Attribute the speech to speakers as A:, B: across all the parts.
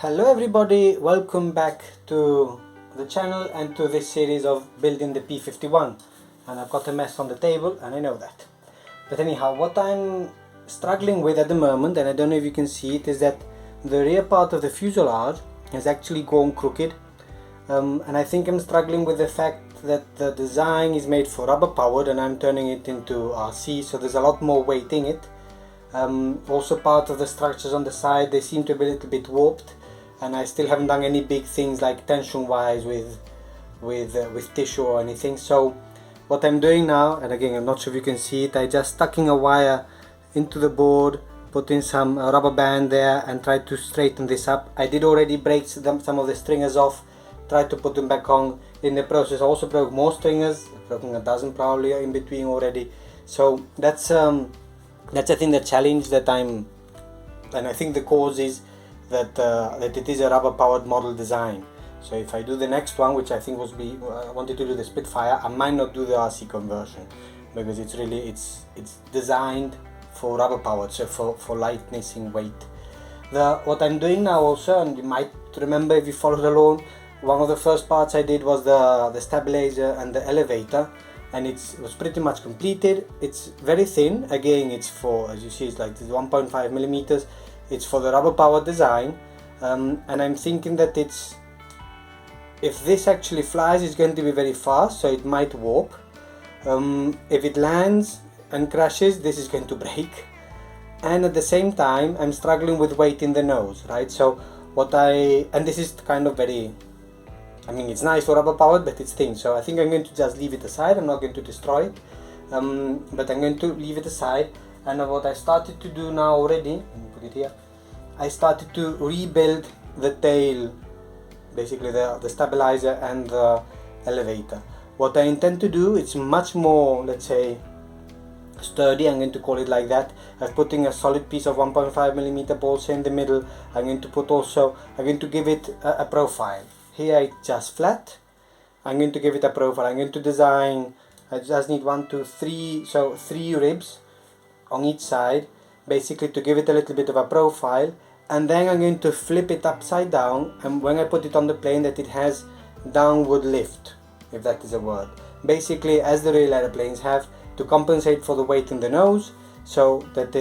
A: Hello everybody, welcome back to the channel and to this series of building the P51. And I've got a mess on the table and I know that. But anyhow, what I'm struggling with at the moment, and I don't know if you can see it, is that the rear part of the fuselage has actually gone crooked. And I think I'm struggling with the fact that the design is made for rubber powered and I'm turning it into RC, so there's a lot more weight in it. Also part of the structures on the side, they seem to be a little bit warped, and I still haven't done any big things like tension wise with tissue or anything. So what I'm doing now, and again I'm not sure if you can see it, I just stucking a wire into the board, putting some rubber band there and try to straighten this up. I did already break some of the stringers off, tried to put them back on. In the process I also broke more stringers, broken a dozen probably in between already. So that's I think the challenge that and I think the cause is that it is a rubber powered model design. So if I do the next one, which I think I wanted to do the Spitfire, I might not do the RC conversion because it's designed for rubber powered, so for lightness in weight. What I'm doing now also, and you might remember if you followed along, one of the first parts I did was the stabilizer and the elevator, and it was pretty much completed. It's very thin, again it's for, as you see, it's like 1.5 millimeters. It's for the rubber powered design, and I'm thinking that if this actually flies, it's going to be very fast, so it might warp. If it lands and crashes, this is going to break. And at the same time I'm struggling with weight in the nose, right? So and this is kind of very, I mean, it's nice for rubber powered, but it's thin, so I think I'm going to just leave it aside. I'm not going to destroy it, but I'm going to leave it aside. And what I started to do now already, let me put it here, I started to rebuild the tail, basically the stabilizer and the elevator. What I intend to do, it's much more, let's say, sturdy, I'm going to call it like that. I'm putting a solid piece of 1.5 millimeter balsa in the middle. I'm going to give it a profile. Here it's just flat. I'm going to give it a profile. I'm going to design, I just need 1, 2, 3, so 3 ribs on each side, basically to give it a little bit of a profile. And then I'm going to flip it upside down, and when I put it on the plane, that it has downward lift, if that is a word, basically as the real airplanes have, to compensate for the weight in the nose, so that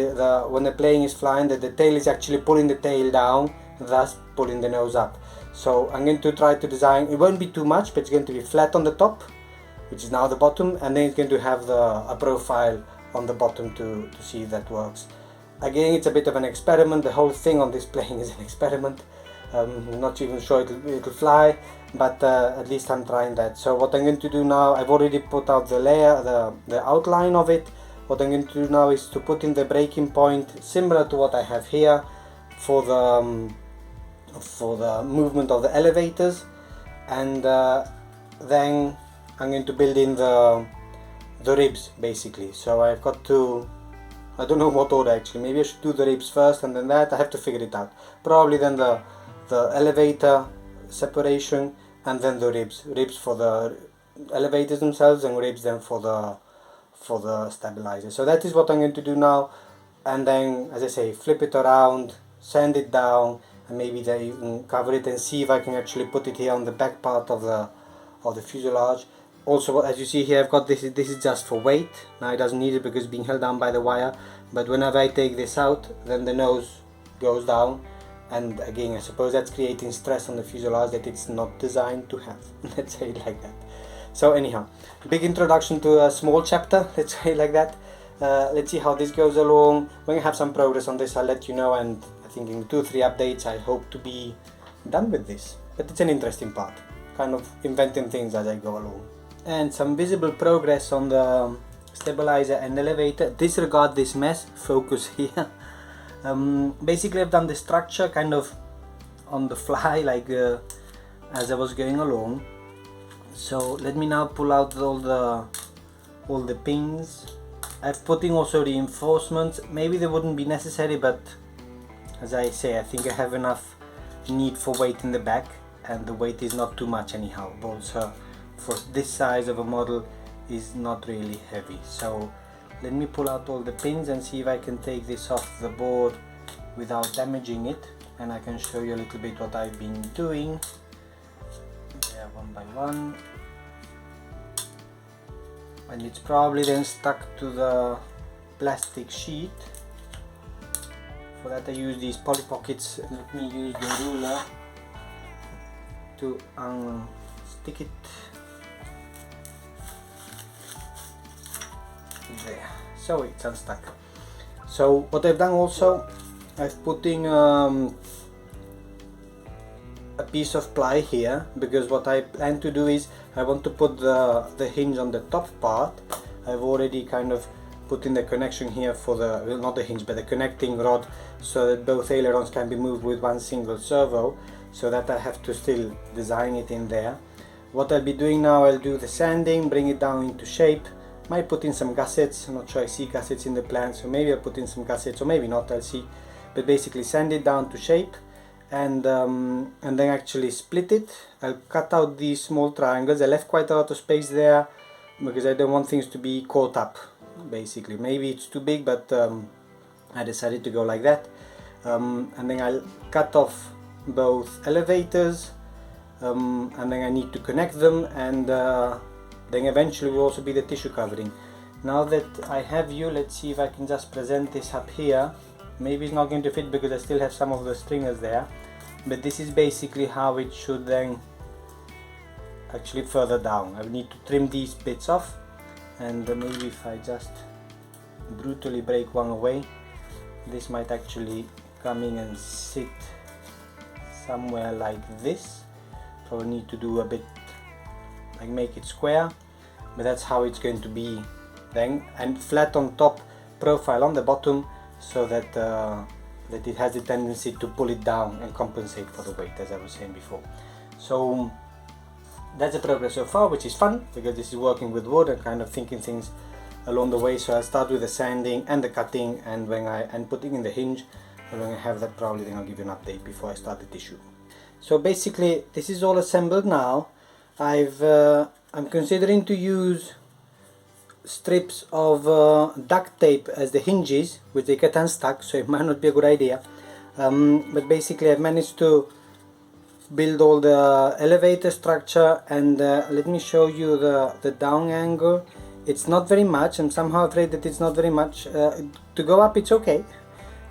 A: when the plane is flying, that the tail is actually pulling the tail down, thus pulling the nose up. So I'm going to try to design, it won't be too much, but it's going to be flat on the top, which is now the bottom, and then it's going to have a profile on the bottom to see if that works. Again, it's a bit of an experiment. The whole thing on this plane is an experiment. I'm not even sure it'll fly, but at least I'm trying that. So what I'm going to do now, I've already put out the layer, the outline of it. What I'm going to do now is to put in the breaking point similar to what I have here for the movement of the elevators, and then I'm going to build in the ribs basically. So I've got to, I don't know what order actually, maybe I should do the ribs first and then that, I have to figure it out. Probably then the elevator separation and then the ribs for the elevators themselves and ribs then for the stabilizer. So that is what I'm going to do now, and then, as I say, flip it around, sand it down, and maybe then you can cover it and see if I can actually put it here on the back part of the fuselage. Also, as you see here, I've got this is just for weight. Now it doesn't need it because it's being held down by the wire, but whenever I take this out, then the nose goes down, and again I suppose that's creating stress on the fuselage that it's not designed to have. Let's say it like that. So anyhow, big introduction to a small chapter, let's say it like that. Let's see how this goes along. When I have some progress on this, I'll let you know, and I think in 2 or 3 updates I hope to be done with this. But it's an interesting part, kind of inventing things as I go along. And some visible progress on the stabilizer and elevator. Disregard this mess, focus here. Basically I've done the structure kind of on the fly, like as I was going along. So let me now pull out all the pins. I've put in also reinforcements. Maybe they wouldn't be necessary, but as I say, I think I have enough need for weight in the back, and the weight is not too much anyhow. Balsa for this size of a model is not really heavy. So let me pull out all the pins and see if I can take this off the board without damaging it. and I can show you a little bit what I've been doing. Yeah, one by one, and it's probably then stuck to the plastic sheet. For that I use these poly pockets. Let me use the ruler to stick it there, so it's unstuck. So what I've done also, I've put in a piece of ply here, because what I plan to do is I want to put the hinge on the top part. I've already kind of put in the connection here for the, well, not the hinge but the connecting rod, so that both ailerons can be moved with one single servo, so that I have to still design it in there. What I'll be doing now, I'll do the sanding, bring it down into shape. Might put in some gussets. I'm not sure I see gussets in the plan, so maybe I'll put in some gussets, or maybe not, I'll see. But basically sand it down to shape, and then actually split it. I'll cut out these small triangles. I left quite a lot of space there because I don't want things to be caught up, basically. Maybe it's too big, but I decided to go like that. And then I'll cut off both elevators, and then I need to connect them, and then eventually will also be the tissue covering. Now that I have you, let's see if I can just present this up here. Maybe it's not going to fit because I still have some of the stringers there, but this is basically how it should then actually further down. I need to trim these bits off, and maybe if I just brutally break one away, this might actually come in and sit somewhere like this. Probably need to do a bit, like make it square, but that's how it's going to be then, and flat on top, profile on the bottom, so that that it has the tendency to pull it down and compensate for the weight, as I was saying before. So that's the progress so far, which is fun because this is working with wood and kind of thinking things along the way. So I'll start with the sanding and the cutting, and when and putting in the hinge, and when I have that, probably then I'll give you an update before I start the tissue. So basically this is all assembled now. I'm considering to use strips of duct tape as the hinges, which they get unstuck, so it might not be a good idea. But basically I've managed to build all the elevator structure, and let me show you the down angle. It's not very much. I'm somehow afraid that it's not very much. To go up it's okay,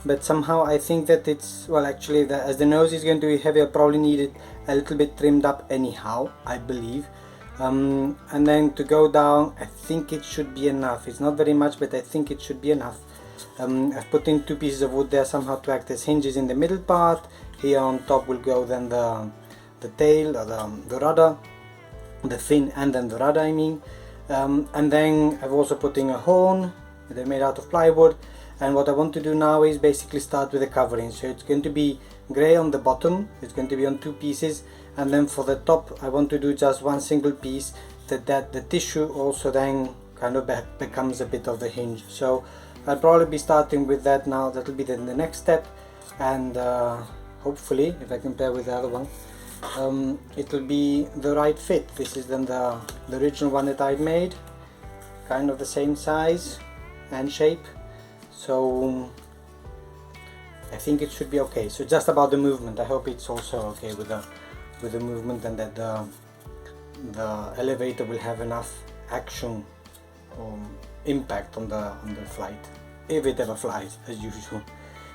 A: but somehow I think that it's, well, actually as the nose is going to be heavy, I'll probably need it a little bit trimmed up anyhow, I believe. And then to go down, I think it should be enough. It's not very much, but I think it should be enough. I've put in 2 pieces of wood there somehow to act as hinges in the middle part. Here on top will go then the tail, or the rudder, the fin, and then the rudder, I mean. And then I've also put in a horn that I made out of plywood. And what I want to do now is basically start with the covering. So it's going to be grey on the bottom, it's going to be on 2 pieces, and then for the top I want to do just one single piece, that the tissue also then kind of becomes a bit of the hinge. So I'll probably be starting with that now. That'll be then the next step, and hopefully, if I compare with the other one, it'll be the right fit. This is then the original one that I made, kind of the same size and shape. So I think it should be okay. So just about the movement, I hope it's also okay with the movement, and that the elevator will have enough action or impact on the flight, if it ever flies, as usual.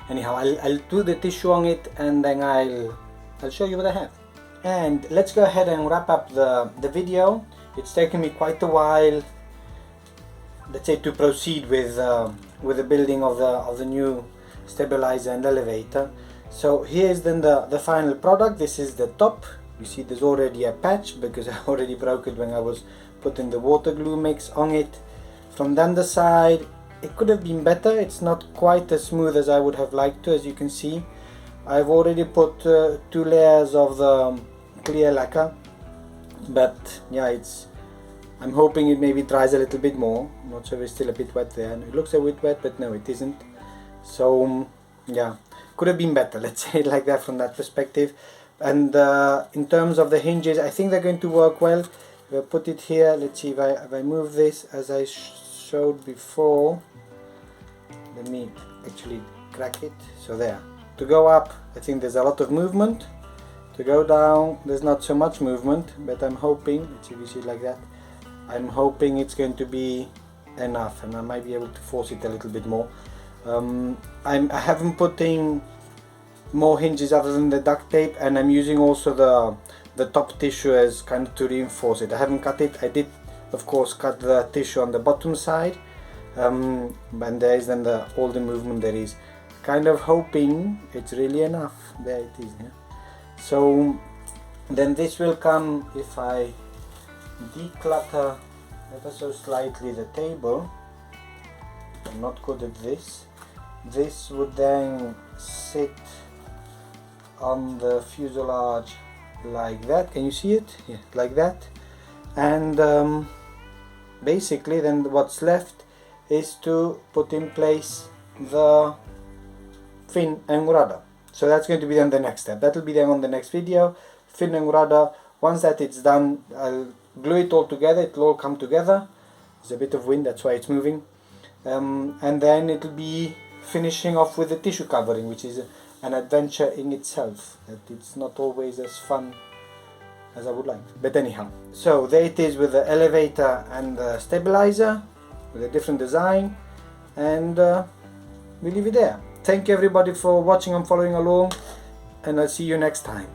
A: Anyhow, I'll do the tissue on it, and then I'll show you what I have. And let's go ahead and wrap up the video. It's taken me quite a while, let's say, to proceed with the building of the new stabilizer and elevator. So here's then the final product. This is the top. You see there's already a patch because I already broke it when I was putting the water glue mix on it. From the underside, it could have been better. It's not quite as smooth as I would have liked to, as you can see. I've already put 2 layers of the clear lacquer, but yeah, I'm hoping it maybe dries a little bit more. I'm not sure if it's still a bit wet there. It looks a bit wet, but no, it isn't. So yeah, could have been better, let's say it like that, from that perspective. And in terms of the hinges, I think they're going to work well. If I put it here, let's see if I move this as I showed before. Let me actually crack it. So there, To go up, I think there's a lot of movement. To go down, there's not so much movement, but I'm hoping, let's see if you see it like that, I'm hoping it's going to be enough, and I might be able to force it a little bit more. I haven't put in more hinges other than the duct tape, and I'm using also the top tissue as kind of to reinforce it. I haven't cut it. I did of course cut the tissue on the bottom side, and there is then all the movement there is. Kind of hoping it's really enough. There it is. Yeah? So then this will come if I declutter ever so slightly the table. I'm not good at this. This would then sit on the fuselage like that. Can you see it? Yeah, like that. And basically then what's left is to put in place the fin and rudder. So that's going to be then the next step. That will be then on the next video. Fin and rudder. Once that it's done, I'll glue it all together. It will all come together. There's a bit of wind, that's why it's moving. And then it will be finishing off with the tissue covering, which is an adventure in itself. That it's not always as fun as I would like. But anyhow, so there it is with the elevator and the stabilizer with a different design, and we leave it there. Thank you everybody for watching and following along, and I'll see you next time.